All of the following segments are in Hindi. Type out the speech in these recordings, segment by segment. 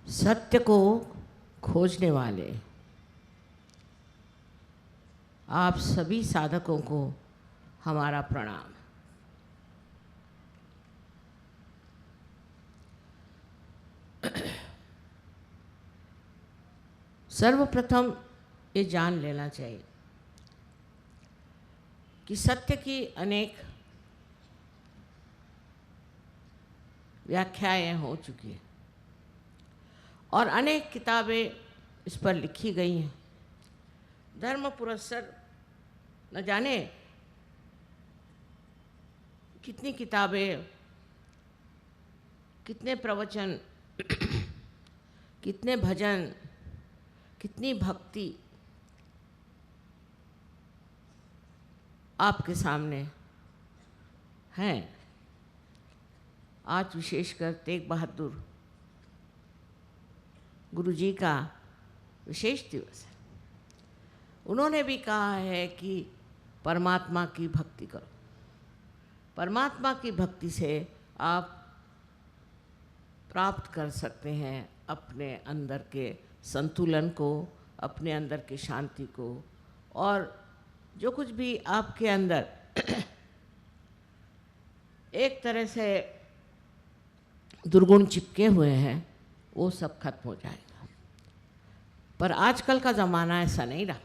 सत्य को खोजने वाले आप सभी साधकों को हमारा प्रणाम। सर्वप्रथम ये जान लेना चाहिए कि सत्य की अनेक व्याख्याएं हो चुकी हैं और अनेक किताबें इस पर लिखी गई हैं। धर्म पुरस्सर न जाने कितनी किताबें, कितने प्रवचन, कितने भजन, कितनी भक्ति आपके सामने हैं। आज विशेषकर तेग बहादुर गुरु जी का विशेष दिवस है। उन्होंने भी कहा है कि परमात्मा की भक्ति करो। परमात्मा की भक्ति से आप प्राप्त कर सकते हैं अपने अंदर के संतुलन को, अपने अंदर की शांति को, और जो कुछ भी आपके अंदर एक तरह से दुर्गुण चिपके हुए हैं वो सब खत्म हो जाएगा। पर आजकल का ज़माना ऐसा नहीं रहा।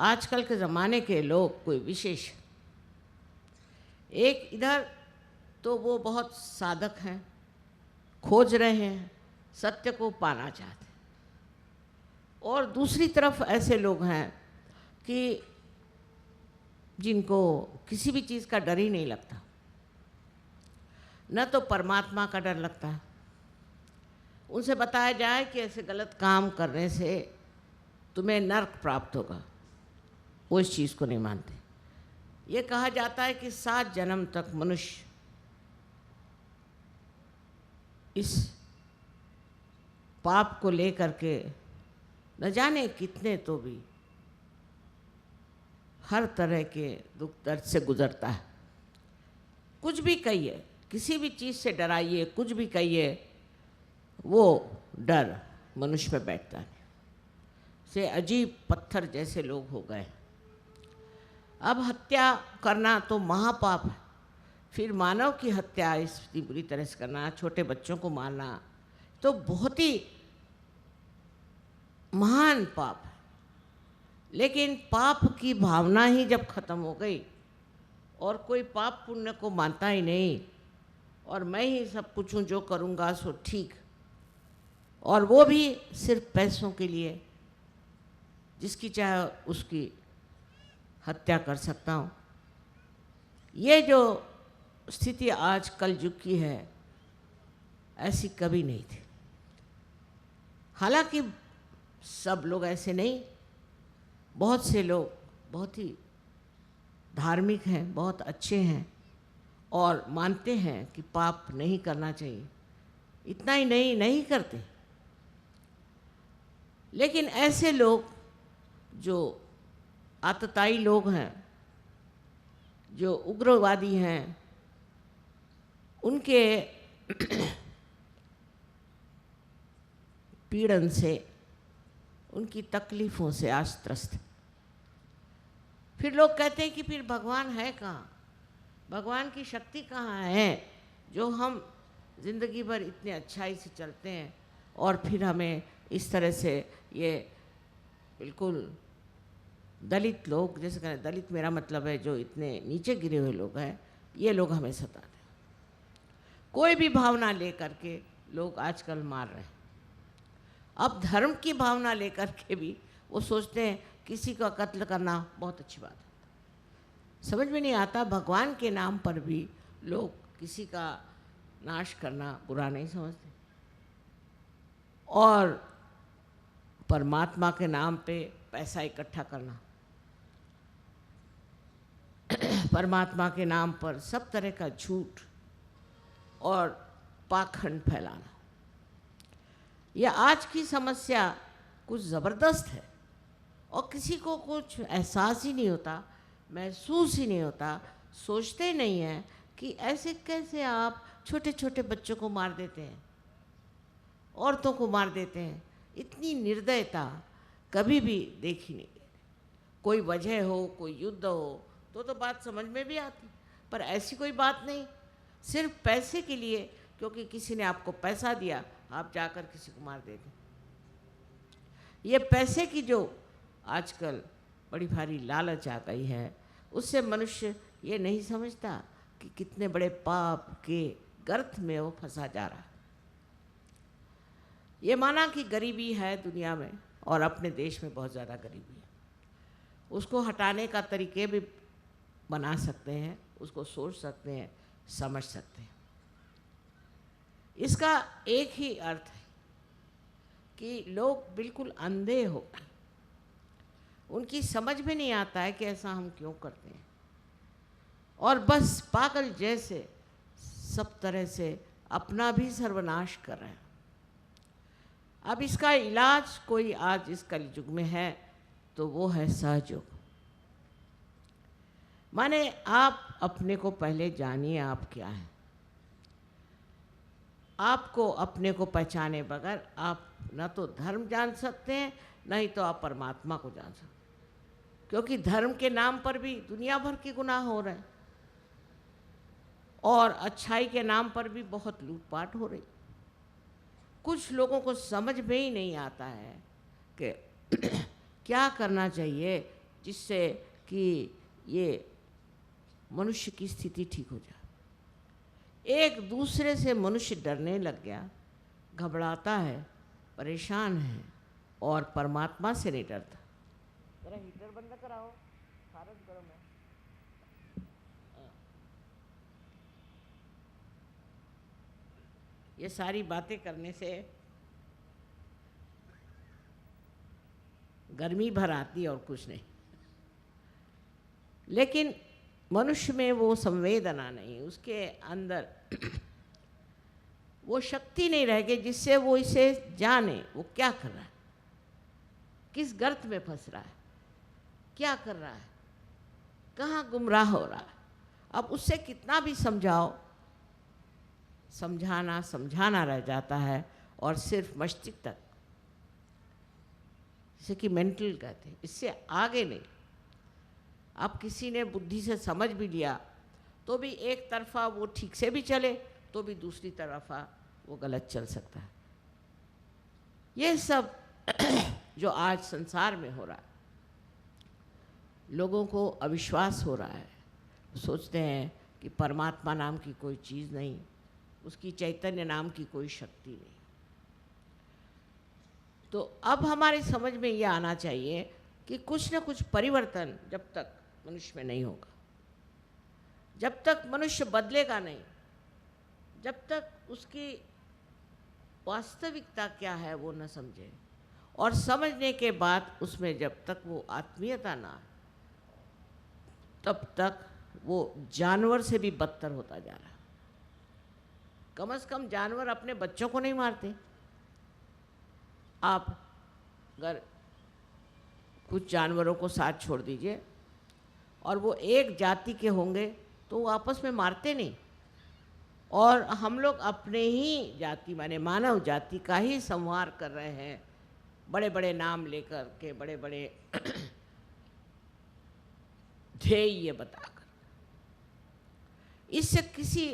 आजकल के ज़माने के लोग कोई विशेष, एक इधर तो वो बहुत साधक हैं, खोज रहे हैं, सत्य को पाना चाहते हैं, और दूसरी तरफ ऐसे लोग हैं कि जिनको किसी भी चीज़ का डर ही नहीं लगता। न तो परमात्मा का डर लगता है। उनसे बताया जाए कि ऐसे गलत काम करने से तुम्हें नरक प्राप्त होगा, वो इस चीज़ को नहीं मानते। ये कहा जाता है कि 7 जन्म तक मनुष्य इस पाप को लेकर के न जाने कितने तो भी हर तरह के दुख दर्द से गुजरता है। कुछ भी कहिए, किसी भी चीज़ से डराइए, कुछ भी कहिए, वो डर मनुष्य पे बैठता है। से अजीब पत्थर जैसे लोग हो गए। अब हत्या करना तो महापाप है, फिर मानव की हत्या इतनी बुरी तरह से करना, छोटे बच्चों को मारना, तो बहुत ही महान पाप है। लेकिन पाप की भावना ही जब खत्म हो गई और कोई पाप पुण्य को मानता ही नहीं, और मैं ही सब कुछ हूँ, जो करूँगा सो ठीक, और वो भी सिर्फ पैसों के लिए, जिसकी चाहे उसकी हत्या कर सकता हूँ। ये जो स्थिति आज कल युग की है, ऐसी कभी नहीं थी। हालांकि सब लोग ऐसे नहीं, बहुत से लोग बहुत ही धार्मिक हैं, बहुत अच्छे हैं और मानते हैं कि पाप नहीं करना चाहिए। इतना ही नहीं करते। लेकिन ऐसे लोग जो आतताई लोग हैं, जो उग्रवादी हैं, उनके पीड़न से, उनकी तकलीफ़ों से आज त्रस्त है। फिर लोग कहते हैं कि फिर भगवान है कहाँ, भगवान की शक्ति कहाँ है, जो हम जिंदगी भर इतने अच्छाई से चलते हैं और फिर हमें इस तरह से ये बिल्कुल दलित लोग, जैसे कहें दलित, मेरा मतलब है जो इतने नीचे गिरे हुए लोग हैं, ये लोग हमें सताते हैं। कोई भी भावना लेकर के लोग आजकल मार रहे हैं। अब धर्म की भावना लेकर के भी वो सोचते हैं किसी का कत्ल करना बहुत अच्छी बात है। समझ में नहीं आता, भगवान के नाम पर भी लोग किसी का नाश करना बुरा नहीं समझते, और परमात्मा के नाम पे पैसा इकट्ठा करना, परमात्मा के नाम पर सब तरह का झूठ और पाखंड फैलाना, यह आज की समस्या कुछ ज़बरदस्त है। और किसी को कुछ एहसास ही नहीं होता, महसूस ही नहीं होता, सोचते नहीं हैं कि ऐसे कैसे आप छोटे छोटे बच्चों को मार देते हैं। औरतों को मार देते हैं। इतनी निर्दयता कभी भी देखी नहीं। कोई वजह हो, कोई युद्ध हो तो बात समझ में भी आती, पर ऐसी कोई बात नहीं। सिर्फ पैसे के लिए, क्योंकि किसी ने आपको पैसा दिया, आप जाकर किसी को मार देते। ये पैसे की जो आजकल बड़ी भारी लालच आ गई है, उससे मनुष्य ये नहीं समझता कि कितने बड़े पाप के गर्त में वो फंसा जा रहा है। ये माना कि गरीबी है दुनिया में और अपने देश में बहुत ज़्यादा गरीबी है, उसको हटाने का तरीके भी बना सकते हैं, उसको सोच सकते हैं, समझ सकते हैं। इसका एक ही अर्थ है कि लोग बिल्कुल अंधे हो गए, उनकी समझ में नहीं आता है कि ऐसा हम क्यों करते हैं, और बस पागल जैसे सब तरह से अपना भी सर्वनाश कर रहे हैं। अब इसका इलाज कोई आज इस कलयुग में है तो वो है सहयोग। माने आप अपने को पहले जानिए आप क्या हैं। आपको अपने को पहचाने बगैर आप न तो धर्म जान सकते हैं, नहीं तो आप परमात्मा को जान सकते हैं। क्योंकि धर्म के नाम पर भी दुनिया भर के गुनाह हो रहे हैं और अच्छाई के नाम पर भी बहुत लूटपाट हो रही। कुछ लोगों को समझ में ही नहीं आता है कि क्या करना चाहिए जिससे कि ये मनुष्य की स्थिति ठीक हो जाए। एक दूसरे से मनुष्य डरने लग गया, घबराता है, परेशान है और परमात्मा से नहीं डरता। जरा हीटर बंद कराओ, खारज गर्म है। ये सारी बातें करने से गर्मी भर आती और कुछ नहीं, लेकिन मनुष्य में वो संवेदना नहीं, उसके अंदर वो शक्ति नहीं रह गई जिससे वो इसे जाने वो क्या कर रहा है, किस गर्त में फंस रहा है, क्या कर रहा है, कहाँ गुमराह हो रहा है। अब उससे कितना भी समझाओ, समझाना रह जाता है और सिर्फ मस्तिष्क तक, जैसे कि मेंटल कहते हैं, इससे आगे नहीं। अब किसी ने बुद्धि से समझ भी लिया तो भी एक तरफा वो ठीक से भी चले तो भी दूसरी तरफा वो गलत चल सकता है। ये सब जो आज संसार में हो रहा है, लोगों को अविश्वास हो रहा है, सोचते हैं कि परमात्मा नाम की कोई चीज़ नहीं, उसकी चैतन्य नाम की कोई शक्ति नहीं। तो अब हमारी समझ में ये आना चाहिए कि कुछ न कुछ परिवर्तन जब तक मनुष्य में नहीं होगा, जब तक मनुष्य बदलेगा नहीं, जब तक उसकी वास्तविकता क्या है वो न समझे, और समझने के बाद उसमें जब तक वो आत्मीयता ना आए, तब तक वो जानवर से भी बदतर होता जा रहा है। कम से कम जानवर अपने बच्चों को नहीं मारते। आप अगर कुछ जानवरों को साथ छोड़ दीजिए और वो एक जाति के होंगे तो वो आपस में मारते नहीं, और हम लोग अपने ही जाति माने मानव जाति का ही संहार कर रहे हैं, बड़े बड़े नाम लेकर के, बड़े बड़े ध्येय बताकर। इससे किसी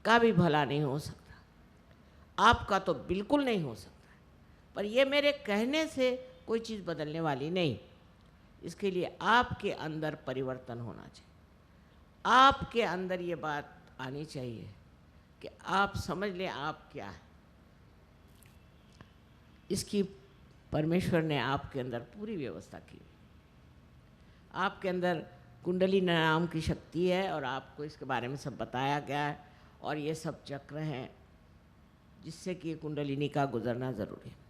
का भी भला नहीं हो सकता, आपका तो बिल्कुल नहीं हो सकता। पर ये मेरे कहने से कोई चीज़ बदलने वाली नहीं। इसके लिए आपके अंदर परिवर्तन होना चाहिए, आपके अंदर ये बात आनी चाहिए कि आप समझ लें आप क्या है। इसकी परमेश्वर ने आपके अंदर पूरी व्यवस्था की। आपके अंदर कुंडली नाम की शक्ति है और आपको इसके बारे में सब बताया गया है, और ये सब चक्र हैं जिससे कि कुंडलिनी का गुजरना ज़रूरी है।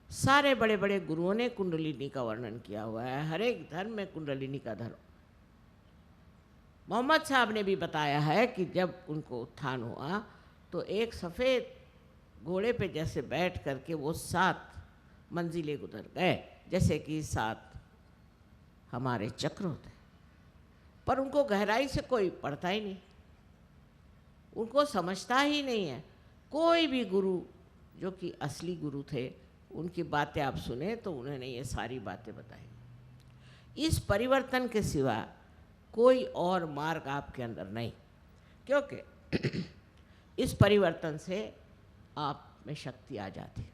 सारे बड़े बड़े गुरुओं ने कुंडलिनी का वर्णन किया हुआ है, हर एक धर्म में कुंडलिनी का धर्म। मोहम्मद साहब ने भी बताया है कि जब उनको उत्थान हुआ तो एक सफ़ेद घोड़े पे जैसे बैठ करके वो 7 मंजिलें गुजर गए, जैसे कि 7 हमारे चक्र होते हैं, पर उनको गहराई से कोई पढ़ता ही नहीं, उनको समझता ही नहीं है। कोई भी गुरु जो कि असली गुरु थे, उनकी बातें आप सुने तो उन्होंने ये सारी बातें बताई। इस परिवर्तन के सिवा कोई और मार्ग आपके अंदर नहीं, क्योंकि इस परिवर्तन से आप में शक्ति आ जाती है,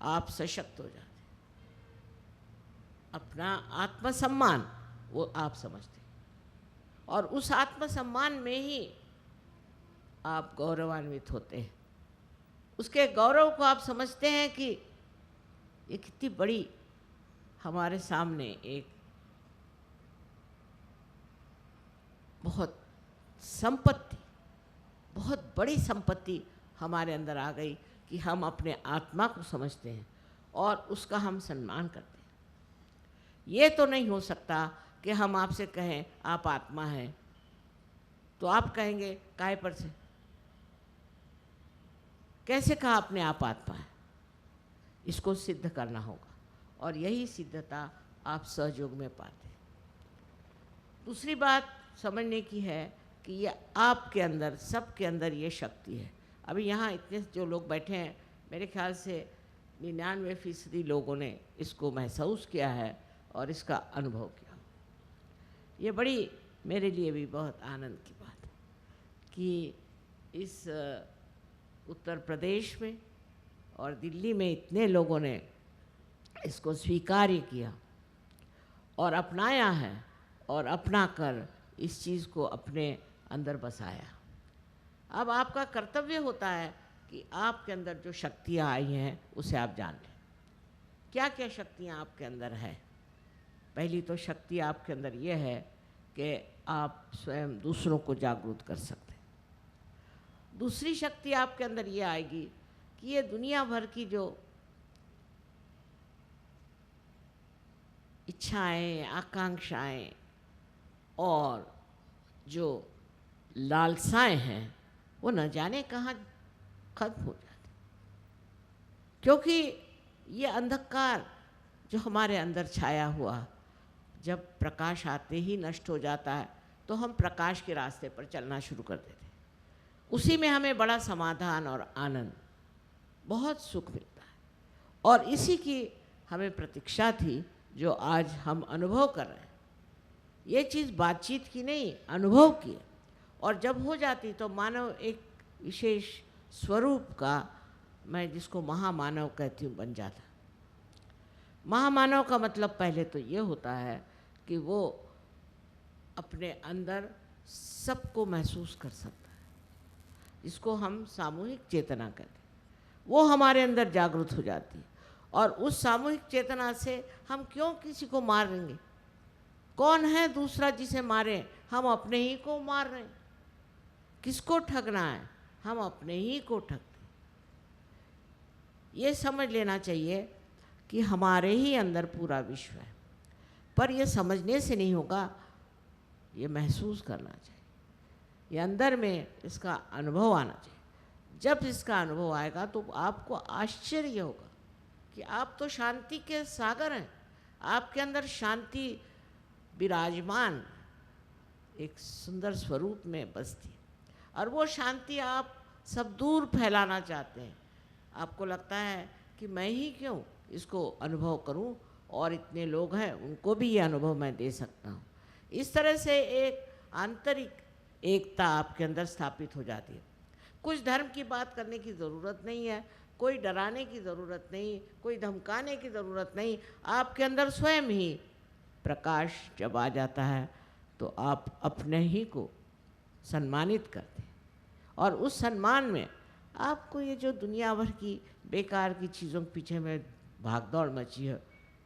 आप सशक्त हो जाते, अपना आत्मसम्मान वो आप समझते, और उस आत्मसम्मान में ही आप गौरवान्वित होते हैं। उसके गौरव को आप समझते हैं कि ये कितनी बड़ी हमारे सामने एक बहुत संपत्ति, बहुत बड़ी संपत्ति हमारे अंदर आ गई कि हम अपने आत्मा को समझते हैं और उसका हम सम्मान करते हैं। ये तो नहीं हो सकता कि हम आपसे कहें आप आत्मा हैं, तो आप कहेंगे काहे पर से, कैसे कहा आपने आप आत्मा है? इसको सिद्ध करना होगा, और यही सिद्धता आप सहयोग में पाते हैं। दूसरी बात समझने की है कि ये आपके अंदर, सबके अंदर ये शक्ति है। अभी यहाँ इतने जो लोग बैठे हैं, मेरे ख्याल से 99% लोगों ने इसको महसूस किया है और इसका अनुभव किया। ये बड़ी मेरे लिए भी बहुत आनंद की बात है कि इस उत्तर प्रदेश में और दिल्ली में इतने लोगों ने इसको स्वीकार किया और अपनाया है, और अपना कर इस चीज़ को अपने अंदर बसाया। अब आपका कर्तव्य होता है कि आपके अंदर जो शक्तियाँ आई हैं उसे आप जान लें। क्या क्या शक्तियाँ आपके अंदर है? पहली तो शक्ति आपके अंदर ये है कि आप स्वयं दूसरों को जागरूक कर सकते हैं। दूसरी शक्ति आपके अंदर ये आएगी कि ये दुनिया भर की जो इच्छाएं, आकांक्षाएं और जो लालसाएं हैं वो न जाने कहाँ खत्म हो जाती, क्योंकि ये अंधकार जो हमारे अंदर छाया हुआ, जब प्रकाश आते ही नष्ट हो जाता है, तो हम प्रकाश के रास्ते पर चलना शुरू कर देते हैं। उसी में हमें बड़ा समाधान और आनंद, बहुत सुख मिलता है, और इसी की हमें प्रतीक्षा थी जो आज हम अनुभव कर रहे हैं। ये चीज़ बातचीत की नहीं, अनुभव की है, और जब हो जाती तो मानव एक विशेष स्वरूप का, मैं जिसको महामानव कहती हूँ, बन जाता। महामानव का मतलब पहले तो ये होता है कि वो अपने अंदर सबको महसूस कर सकता है, जिसको हम सामूहिक चेतना कहते हैं। वो हमारे अंदर जागृत हो जाती है, और उस सामूहिक चेतना से हम क्यों किसी को मार देंगे? कौन है दूसरा जिसे मारें? हम अपने ही को मार रहे हैं। किसको ठगना है? हम अपने ही को ठगते। ये समझ लेना चाहिए कि हमारे ही अंदर पूरा विश्व है, पर ये समझने से नहीं होगा, ये महसूस करना चाहिए, ये अंदर में इसका अनुभव आना चाहिए। जब इसका अनुभव आएगा तो आपको आश्चर्य होगा कि आप तो शांति के सागर हैं, आपके अंदर शांति विराजमान एक सुंदर स्वरूप में बसती है, और वो शांति आप सब दूर फैलाना चाहते हैं। आपको लगता है कि मैं ही क्यों इसको अनुभव करूं, और इतने लोग हैं उनको भी ये अनुभव मैं दे सकता हूं। इस तरह से एक आंतरिक एकता आपके अंदर स्थापित हो जाती है। कुछ धर्म की बात करने की ज़रूरत नहीं है, कोई डराने की ज़रूरत नहीं, कोई धमकाने की ज़रूरत नहीं। आपके अंदर स्वयं ही प्रकाश जब आ जाता है तो आप अपने ही को सम्मानित करते हैं, और उस सम्मान में आपको ये जो दुनिया भर की बेकार की चीज़ों के पीछे में भागदौड़ मची है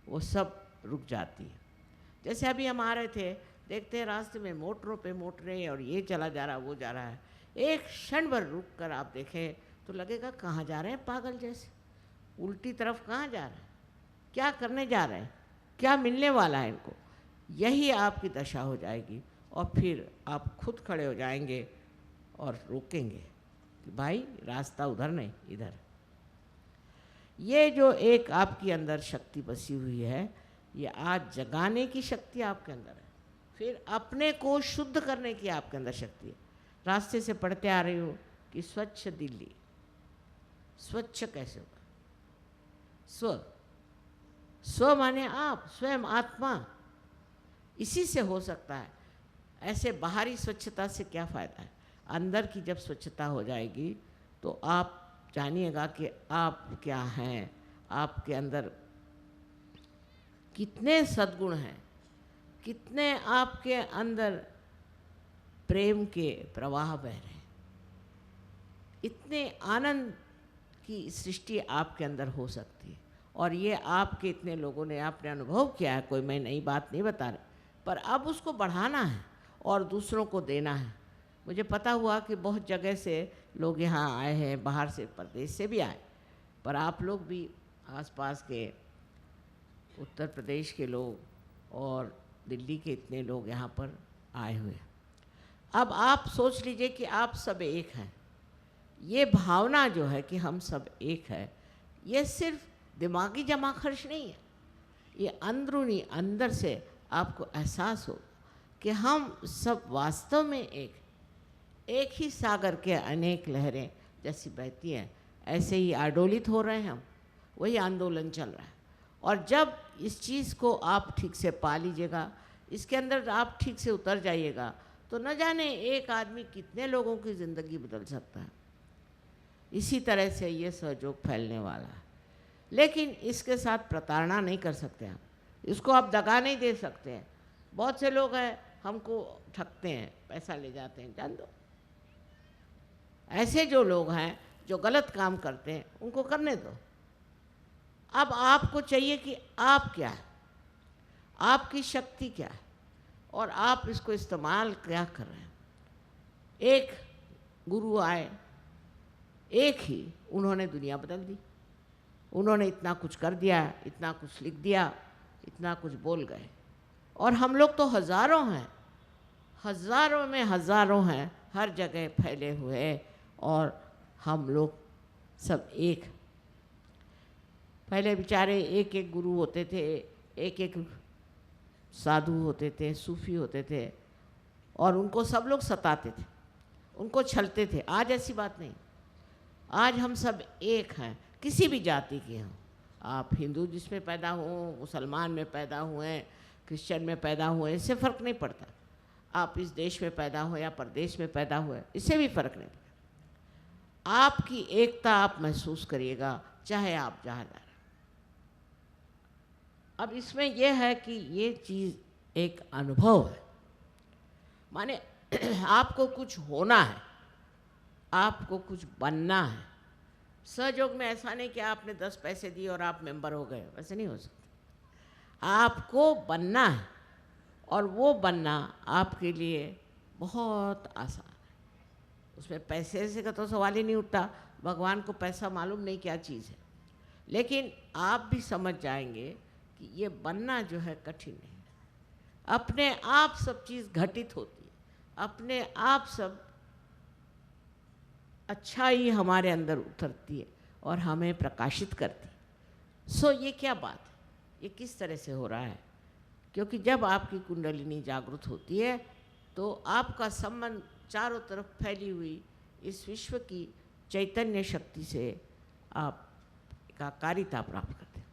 वो सब रुक जाती है। जैसे अभी हम आ रहे थे, देखते हैं रास्ते में मोटरों पे मोटरें, और ये चला जा रहा, वो जा रहा है। एक क्षण भर रुक कर आप देखें तो लगेगा कहाँ जा रहे हैं पागल जैसे, उल्टी तरफ कहाँ जा रहे हैं, क्या करने जा रहे हैं, क्या मिलने वाला है इनको। यही आपकी दशा हो जाएगी, और फिर आप खुद खड़े हो जाएंगे और रोकेंगे कि भाई रास्ता उधर नहीं, इधर। ये जो एक आपकी अंदर शक्ति बसी हुई है, ये आज जगाने की शक्ति आपके अंदर है, फिर अपने को शुद्ध करने की आपके अंदर शक्ति है। रास्ते से पढ़ते आ रही हूँ कि स्वच्छ दिल्ली, स्वच्छ कैसे होगा? स्व, स्व माने आप, स्वयं आत्मा, इसी से हो सकता है। ऐसे बाहरी स्वच्छता से क्या फ़ायदा है? अंदर की जब स्वच्छता हो जाएगी तो आप जानिएगा कि आप क्या हैं, आपके अंदर कितने सद्गुण हैं, कितने आपके अंदर प्रेम के प्रवाह बह रहे हैं, इतने आनंद की सृष्टि आपके अंदर हो सकती है। और ये आपके इतने लोगों ने आपने अनुभव किया है, कोई मैं नई बात नहीं बता रही, पर अब उसको बढ़ाना है और दूसरों को देना है। मुझे पता हुआ कि बहुत जगह से लोग यहाँ आए हैं, बाहर से, प्रदेश से भी आए, पर आप लोग भी आसपास के उत्तर प्रदेश के लोग और दिल्ली के इतने लोग यहाँ पर आए हुए हैं। अब आप सोच लीजिए कि आप सब एक हैं। ये भावना जो है कि हम सब एक है, ये सिर्फ दिमागी जमा खर्च नहीं है, ये अंदरूनी अंदर से आपको एहसास हो कि हम सब वास्तव में एक ही सागर के अनेक लहरें जैसी बहती हैं, ऐसे ही आडोलित हो रहे हैं हम, वही आंदोलन चल रहा है। और जब इस चीज़ को आप ठीक से पा लीजिएगा, इसके अंदर आप ठीक से उतर जाइएगा, तो न जाने एक आदमी कितने लोगों की ज़िंदगी बदल सकता है। इसी तरह से ये सहयोग फैलने वाला है। लेकिन इसके साथ प्रताड़ना नहीं कर सकते आप, इसको आप दगा नहीं दे सकते हैं। बहुत से लोग हैं हमको ठगते हैं, पैसा ले जाते हैं, जान दो। ऐसे जो लोग हैं जो गलत काम करते हैं उनको करने दो। अब आपको चाहिए कि आप क्या है, आपकी शक्ति क्या है और आप इसको इस्तेमाल क्या कर रहे हैं। एक गुरु आए, एक ही उन्होंने दुनिया बदल दी। उन्होंने इतना कुछ कर दिया, इतना कुछ लिख दिया, इतना कुछ बोल गए। और हम लोग तो हज़ारों हैं, हज़ारों में हज़ारों हैं, हर जगह फैले हुए, और हम लोग सब एक। पहले बेचारे एक एक गुरु होते थे, एक एक साधु होते थे, सूफी होते थे, और उनको सब लोग सताते थे, उनको छलते थे। आज ऐसी बात नहीं। आज हम सब एक हैं, किसी भी जाति के हों। आप हिंदू जिसमें पैदा हों, मुसलमान में पैदा हुए, क्रिश्चियन में पैदा हुए, इससे फ़र्क नहीं पड़ता। आप इस देश में पैदा हुए या परदेश में पैदा हुए, इससे भी फ़र्क नहीं पड़ता। आपकी एकता आप महसूस करिएगा, चाहे आप जहाँ जा रहे हैं। अब इसमें यह है कि ये चीज़ एक अनुभव है, माने आपको कुछ होना है, आपको कुछ बनना है। सहयोग में ऐसा नहीं कि आपने 10 पैसे दिए और आप मेंबर हो गए, वैसे नहीं हो सकता। आपको बनना है, और वो बनना आपके लिए बहुत आसान है। उसमें पैसे से का तो सवाल ही नहीं उठता। भगवान को पैसा मालूम नहीं क्या चीज़ है, लेकिन आप भी समझ जाएंगे कि ये बनना जो है कठिन नहीं है। अपने आप सब चीज़ घटित होती है, अपने आप सब अच्छाई हमारे अंदर उतरती है और हमें प्रकाशित करती है। सो ये क्या बात है, ये किस तरह से हो रहा है? क्योंकि जब आपकी कुंडलिनी जागृत होती है तो आपका संबंध चारों तरफ फैली हुई इस विश्व की चैतन्य शक्ति से आप एकाकारिता प्राप्त करते हैं।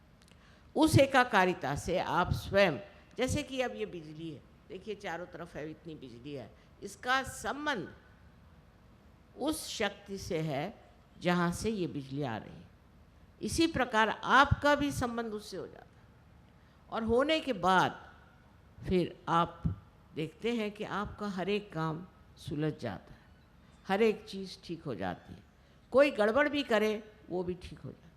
उस एकाकारिता से आप स्वयं, जैसे कि अब ये बिजली है, देखिए चारों तरफ है, इतनी बिजली है, इसका संबंध उस शक्ति से है जहाँ से ये बिजली आ रही है। इसी प्रकार आपका भी संबंध उससे हो जाता है, और होने के बाद फिर आप देखते हैं कि आपका हर एक काम सुलझ जाता है, हर एक चीज़ ठीक हो जाती है। कोई गड़बड़ भी करे वो भी ठीक हो जाता है।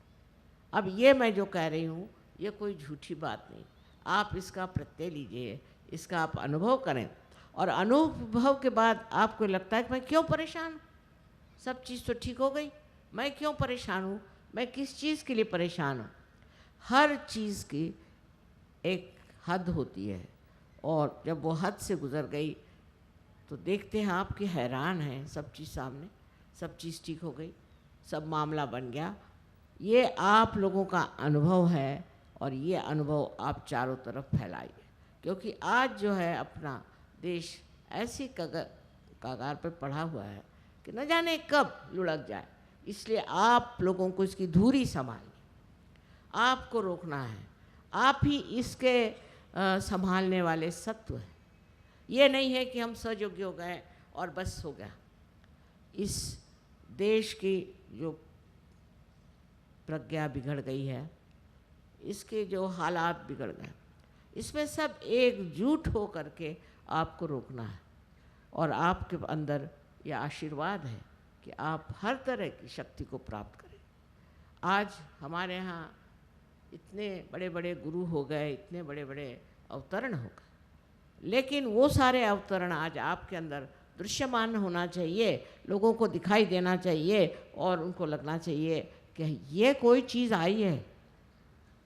अब ये मैं जो कह रही हूँ ये कोई झूठी बात नहीं, आप इसका प्रत्यय लीजिए, इसका आप अनुभव करें, और अनुभव के बाद आपको लगता है कि मैं क्यों परेशान हूँ, सब चीज़ तो ठीक हो गई, मैं क्यों परेशान हूँ, मैं किस चीज़ के लिए परेशान हूँ। हर चीज़ की एक हद होती है, और जब वो हद से गुज़र गई तो देखते हैं आप कि हैरान हैं, सब चीज़ सामने, सब चीज़ ठीक हो गई, सब मामला बन गया। ये आप लोगों का अनुभव है, और ये अनुभव आप चारों तरफ फैलाइए, क्योंकि आज जो है अपना देश ऐसी कगार पर पड़ा हुआ है कि न जाने कब लुढ़क जाए। इसलिए आप लोगों को इसकी धुरी संभालनी, आपको रोकना है। आप ही इसके संभालने वाले सत्व हैं। ये नहीं है कि हम सजोग्य हो गए और बस हो गया। इस देश की जो प्रज्ञा बिगड़ गई है, इसके जो हालात बिगड़ गए, इसमें सब एकजुट हो करके आपको रोकना है। और आपके अंदर यह आशीर्वाद है कि आप हर तरह की शक्ति को प्राप्त करें। आज हमारे यहाँ इतने बड़े बड़े गुरु हो गए, इतने बड़े बड़े अवतरण हो गए, लेकिन वो सारे अवतरण आज आपके अंदर दृश्यमान होना चाहिए, लोगों को दिखाई देना चाहिए और उनको लगना चाहिए कि ये कोई चीज़ आई है,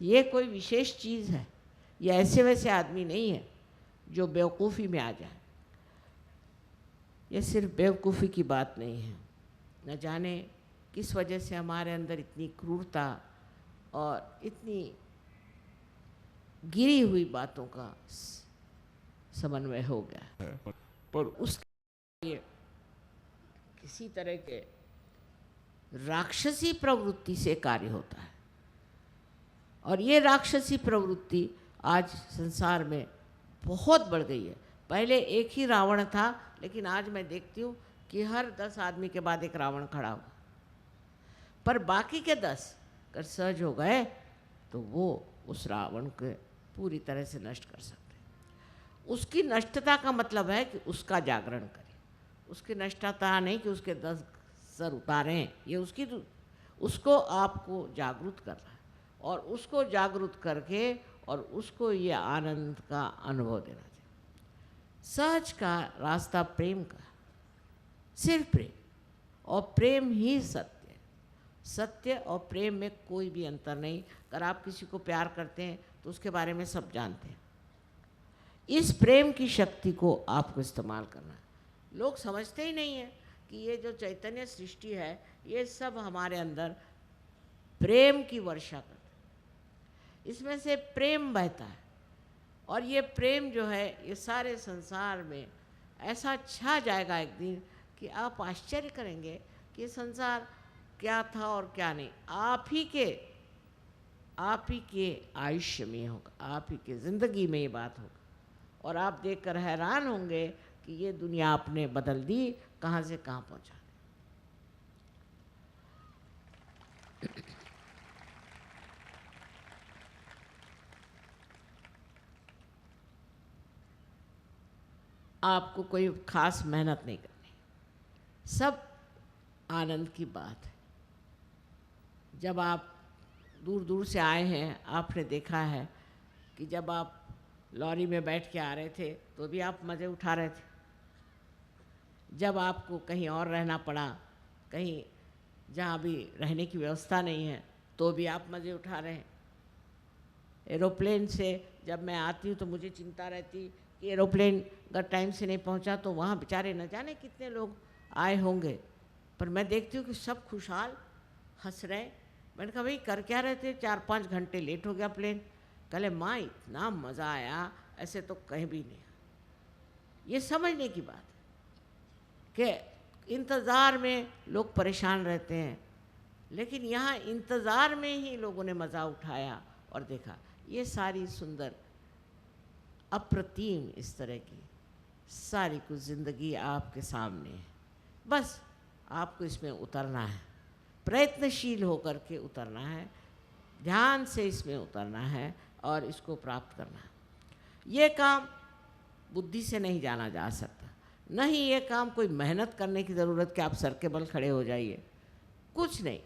ये कोई विशेष चीज़ है, ये ऐसे वैसे आदमी नहीं है जो बेवकूफ़ी में आ जाए। ये सिर्फ बेवकूफ़ी की बात नहीं है। न जाने किस वजह से हमारे अंदर इतनी क्रूरता और इतनी गिरी हुई बातों का समन्वय हो गया है, पर उसके लिए किसी तरह के राक्षसी प्रवृत्ति से कार्य होता है। और ये राक्षसी प्रवृत्ति आज संसार में बहुत बढ़ गई है। पहले एक ही रावण था, लेकिन आज मैं देखती हूँ कि हर 10 आदमी के बाद एक रावण खड़ा हुआ। पर बाकी के 10 अगर सहज हो गए तो वो उस रावण को पूरी तरह से नष्ट कर सकते हैं। उसकी नष्टता का मतलब है कि उसका जागरण करें। उसकी नष्टता नहीं कि उसके 10 सर उतारें, ये उसको आपको जागरूक करना है और उसको जागरूक करके और उसको ये आनंद का अनुभव देना चाहिए। सहज का रास्ता प्रेम का, सिर्फ प्रेम, और प्रेम ही सत्य है। सत्य और प्रेम में कोई भी अंतर नहीं। अगर आप किसी को प्यार करते हैं तो उसके बारे में सब जानते हैं। इस प्रेम की शक्ति को आपको इस्तेमाल करना है। लोग समझते ही नहीं है कि ये जो चैतन्य सृष्टि है, ये सब हमारे अंदर प्रेम की वर्षा करता है, इसमें से प्रेम बहता है। और ये प्रेम जो है ये सारे संसार में ऐसा छा जाएगा एक दिन कि आप आश्चर्य करेंगे कि संसार क्या था और क्या नहीं। आप ही के आयुष्य में होगा, आप ही के ज़िंदगी में ये बात होगा और आप देखकर हैरान होंगे कि ये दुनिया आपने बदल दी, कहाँ से कहाँ पहुँचा दी। आपको कोई खास मेहनत नहीं करनी, सब आनंद की बात है। जब आप दूर दूर से आए हैं, आपने देखा है कि जब आप लॉरी में बैठ के आ रहे थे तो भी आप मज़े उठा रहे थे। जब आपको कहीं और रहना पड़ा, कहीं जहाँ भी रहने की व्यवस्था नहीं है, तो भी आप मज़े उठा रहे हैं। एरोप्लेन से जब मैं आती हूँ तो मुझे चिंता रहती कि एरोप्लेन अगर टाइम से नहीं पहुँचा तो वहाँ बेचारे न जाने कितने लोग आए होंगे, पर मैं देखती हूँ कि सब खुशहाल हंस रहे। मैंने कहा भाई कर क्या रहे थे, 4-5 घंटे लेट हो गया प्लेन। कहले माँ इतना मज़ा आया, ऐसे तो कहीं भी नहीं। ये समझने की बात है कि इंतज़ार में लोग परेशान रहते हैं, लेकिन यहाँ इंतज़ार में ही लोगों ने मज़ा उठाया और देखा। ये सारी सुंदर अप्रतिम इस तरह की सारी कुछ ज़िंदगी आपके सामने है। बस आपको इसमें उतरना है, प्रयत्नशील होकर के उतरना है, ध्यान से इसमें उतरना है और इसको प्राप्त करना है। ये काम बुद्धि से नहीं जाना जा सकता, नहीं ये काम कोई मेहनत करने की ज़रूरत कि आप सर के बल खड़े हो जाइए, कुछ नहीं।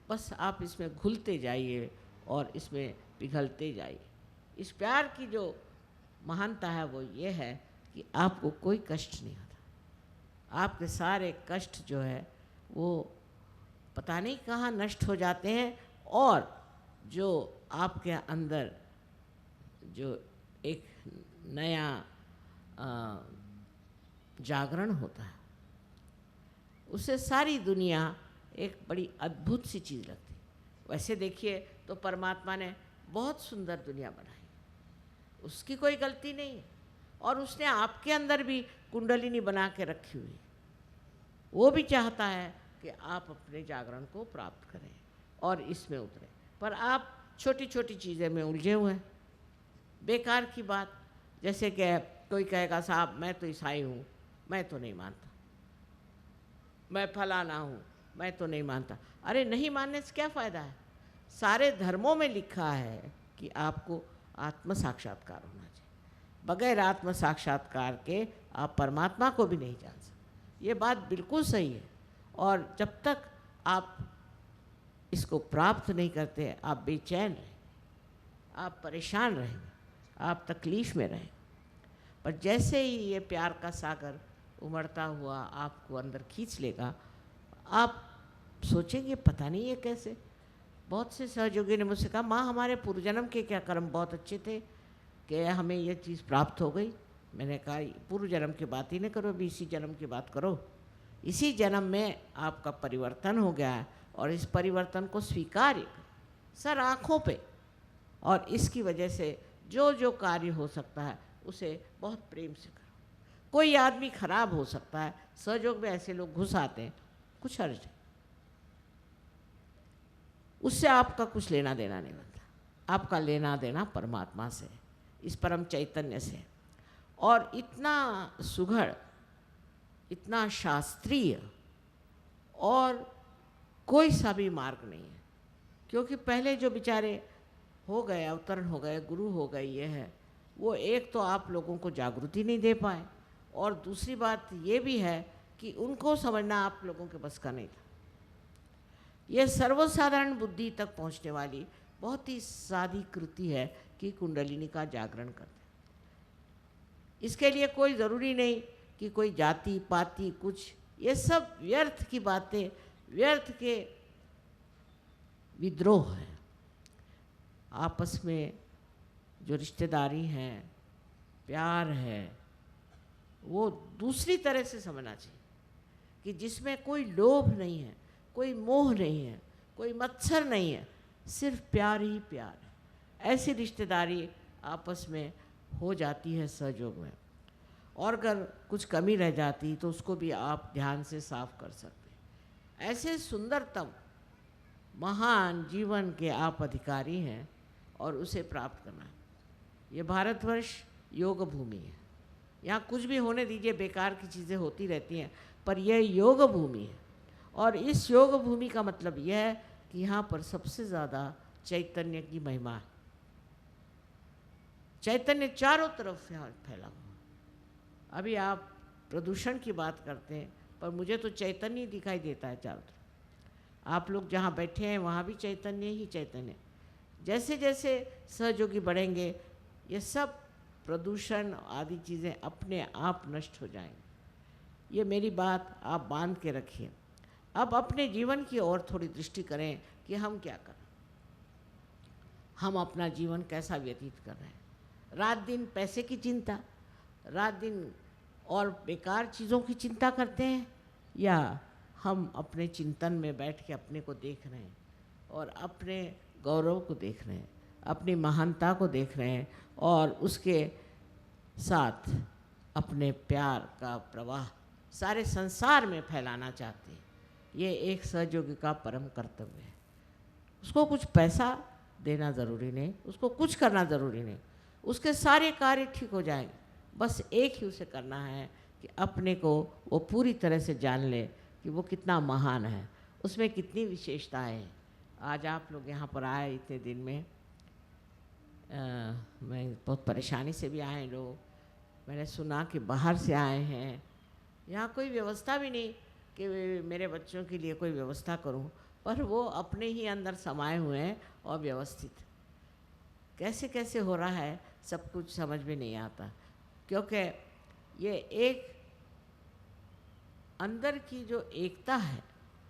बस आप इसमें घुलते जाइए और इसमें पिघलते जाइए। इस प्यार की जो महानता है वो ये है कि आपको कोई कष्ट नहीं होता। आपके सारे कष्ट जो है वो पता नहीं कहाँ नष्ट हो जाते हैं, और जो आपके अंदर जो एक नया जागरण होता है, उससे सारी दुनिया एक बड़ी अद्भुत सी चीज़ लगती है। वैसे देखिए तो परमात्मा ने बहुत सुंदर दुनिया बनाई, उसकी कोई गलती नहीं है। और उसने आपके अंदर भी कुंडलिनी बना के रखी हुई है। वो भी चाहता है कि कि आप अपने जागरण को प्राप्त करें और इसमें उतरें। पर आप छोटी छोटी चीज़ें में उलझे हुए हैं, बेकार की बात। जैसे कि कोई कहेगा साहब मैं तो ईसाई हूँ, मैं तो नहीं मानता, मैं फलाना हूँ, मैं तो नहीं मानता। अरे नहीं मानने से क्या फ़ायदा है? सारे धर्मों में लिखा है कि आपको आत्म साक्षात्कार होना चाहिए। बगैर आत्म साक्षात्कार के आप परमात्मा को भी नहीं जान सकते। ये बात बिल्कुल सही है। और जब तक आप इसको प्राप्त नहीं करते, आप बेचैन रहें, आप परेशान रहेंगे, आप तकलीफ़ में रहेंगे। पर जैसे ही ये प्यार का सागर उमड़ता हुआ आपको अंदर खींच लेगा, आप सोचेंगे पता नहीं ये कैसे। बहुत से सहयोगी ने मुझसे कहा माँ हमारे पूर्व जन्म के क्या कर्म बहुत अच्छे थे कि हमें ये चीज़ प्राप्त हो गई। मैंने कहा पूर्व जन्म की बात ही नहीं करो, अभी इसी जन्म की बात करो। इसी जन्म में आपका परिवर्तन हो गया है और इस परिवर्तन को स्वीकार्य सर आँखों पे, और इसकी वजह से जो जो कार्य हो सकता है उसे बहुत प्रेम से करो। कोई आदमी खराब हो सकता है, सहयोग में ऐसे लोग घुस आते हैं, कुछ हर्ज नहीं, उससे आपका कुछ लेना देना नहीं बनता। आपका लेना देना परमात्मा से, इस परम चैतन्य से। और इतना सुघड़, इतना शास्त्रीय और कोई सा भी मार्ग नहीं है। क्योंकि पहले जो बेचारे हो गए, अवतरण हो गए, गुरु हो गए, ये है वो, एक तो आप लोगों को जागृति नहीं दे पाए, और दूसरी बात ये भी है कि उनको समझना आप लोगों के बस का नहीं था। ये सर्वसाधारण बुद्धि तक पहुंचने वाली बहुत ही सादी कृति है कि कुंडलिनी का जागरण कर दें। इसके लिए कोई ज़रूरी नहीं कि कोई जाति पाति कुछ, ये सब व्यर्थ की बातें, व्यर्थ के विद्रोह है। आपस में जो रिश्तेदारी है, प्यार है, वो दूसरी तरह से समझना चाहिए कि जिसमें कोई लोभ नहीं है, कोई मोह नहीं है, कोई मत्सर नहीं है, सिर्फ प्यार ही प्यार है। ऐसी रिश्तेदारी आपस में हो जाती है सहयोग में। और अगर कुछ कमी रह जाती तो उसको भी आप ध्यान से साफ कर सकते। ऐसे सुंदरतम महान जीवन के आप अधिकारी हैं और उसे प्राप्त करना है। ये भारतवर्ष योग भूमि है, यहाँ कुछ भी होने दीजिए, बेकार की चीज़ें होती रहती हैं, पर यह योग भूमि है। और इस योग भूमि का मतलब यह है कि यहाँ पर सबसे ज़्यादा चैतन्य की महिमा है। चैतन्य चारों तरफ यहाँ फैला हुआ। अभी आप प्रदूषण की बात करते हैं, पर मुझे तो चैतन्य दिखाई देता है चारों तरफ। आप लोग जहाँ बैठे हैं वहाँ भी चैतन्य ही चैतन्य। जैसे जैसे सहयोगी बढ़ेंगे, ये सब प्रदूषण आदि चीज़ें अपने आप नष्ट हो जाएंगी। ये मेरी बात आप बांध के रखिए। अब अपने जीवन की ओर थोड़ी दृष्टि करें कि हम क्या करें, हम अपना जीवन कैसा व्यतीत कर रहे हैं। रात दिन पैसे की चिंता, रात दिन और बेकार चीज़ों की चिंता करते हैं, या हम अपने चिंतन में बैठ के अपने को देख रहे हैं और अपने गौरव को देख रहे हैं, अपनी महानता को देख रहे हैं, और उसके साथ अपने प्यार का प्रवाह सारे संसार में फैलाना चाहते हैं। ये एक सहयोगी का परम कर्तव्य है। उसको कुछ पैसा देना ज़रूरी नहीं, उसको कुछ करना ज़रूरी नहीं, उसके सारे कार्य ठीक हो जाएंगे। बस एक ही उसे करना है कि अपने को वो पूरी तरह से जान ले कि वो कितना महान है, उसमें कितनी विशेषताएं हैं। आज आप लोग यहाँ पर आए इतने दिन में, मैं बहुत परेशानी से भी आए लोग। मैंने सुना कि बाहर से आए हैं, यहाँ कोई व्यवस्था भी नहीं कि मेरे बच्चों के लिए कोई व्यवस्था करूँ, पर वो अपने ही अंदर समाये हुए हैं और व्यवस्थित। कैसे कैसे हो रहा है सब कुछ समझ में नहीं आता, क्योंकि ये एक अंदर की जो एकता है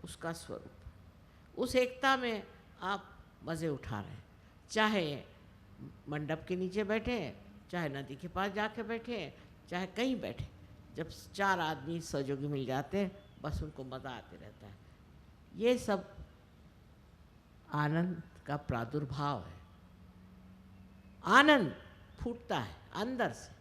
उसका स्वरूप, उस एकता में आप मज़े उठा रहे हैं। चाहे मंडप के नीचे बैठे, चाहे नदी के पास जाके बैठे, चाहे कहीं बैठे, जब चार आदमी सहयोगी मिल जाते हैं बस उनको मज़ा आते रहता है। ये सब आनंद का प्रादुर्भाव है। आनंद फूटता है अंदर से,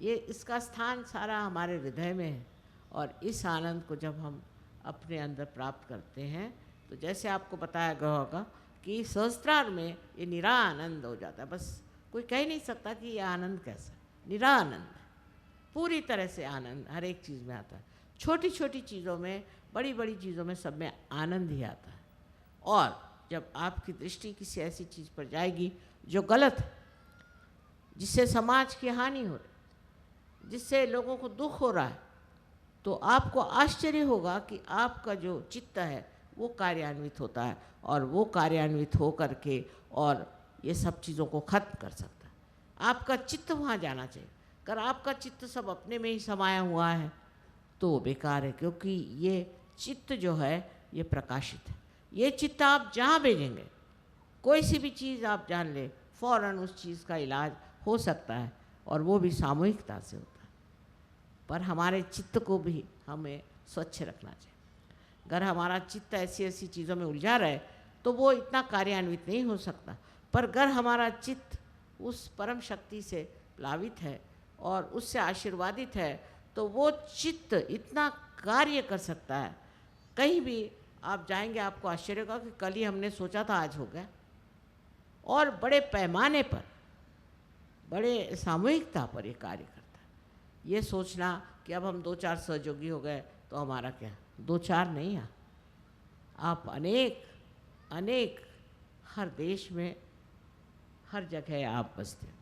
ये इसका स्थान सारा हमारे हृदय में है। और इस आनंद को जब हम अपने अंदर प्राप्त करते हैं। तो जैसे आपको बताया गया होगा कि सहस्त्रार में ये निरानंद हो जाता है। बस कोई कह नहीं सकता कि ये आनंद कैसा, निरानंद, पूरी तरह से आनंद हर एक चीज़ में आता है। छोटी छोटी चीज़ों में, बड़ी बड़ी चीज़ों में, सब में आनंद ही आता है। और जब आपकी दृष्टि किसी ऐसी चीज़ पर जाएगी जो गलत है, जिससे समाज की हानि हो रही, जिससे लोगों को दुख हो रहा है, तो आपको आश्चर्य होगा कि आपका जो चित्त है वो कार्यान्वित होता है, और वो कार्यान्वित हो करके और ये सब चीज़ों को खत्म कर सकता है। आपका चित्त वहाँ जाना चाहिए। अगर आपका चित्त सब अपने में ही समाया हुआ है तो बेकार है, क्योंकि ये चित्त जो है ये प्रकाशित है। ये चित्त आप जहाँ भेजेंगे, कोई सी भी चीज़ आप जान ले, फौरन उस चीज़ का इलाज हो सकता है, और वो भी सामूहिकता से होता है। पर हमारे चित्त को भी हमें स्वच्छ रखना चाहिए। अगर हमारा चित्त ऐसी ऐसी चीज़ों में उलझा रहे तो वो इतना कार्यान्वित नहीं हो सकता। पर अगर हमारा चित्त उस परम शक्ति से प्लावित है और उससे आशीर्वादित है, तो वो चित्त इतना कार्य कर सकता है। कहीं भी आप जाएंगे आपको आश्चर्य होगा कि कल ही हमने सोचा था आज हो गया। और बड़े पैमाने पर, बड़े सामूहिकता पर ये कार्य करता है। ये सोचना कि अब हम 2-4 सहयोगी हो गए तो हमारा क्या, 2-4 नहीं है, आप अनेक, हर देश में, हर जगह आप बसते हैं।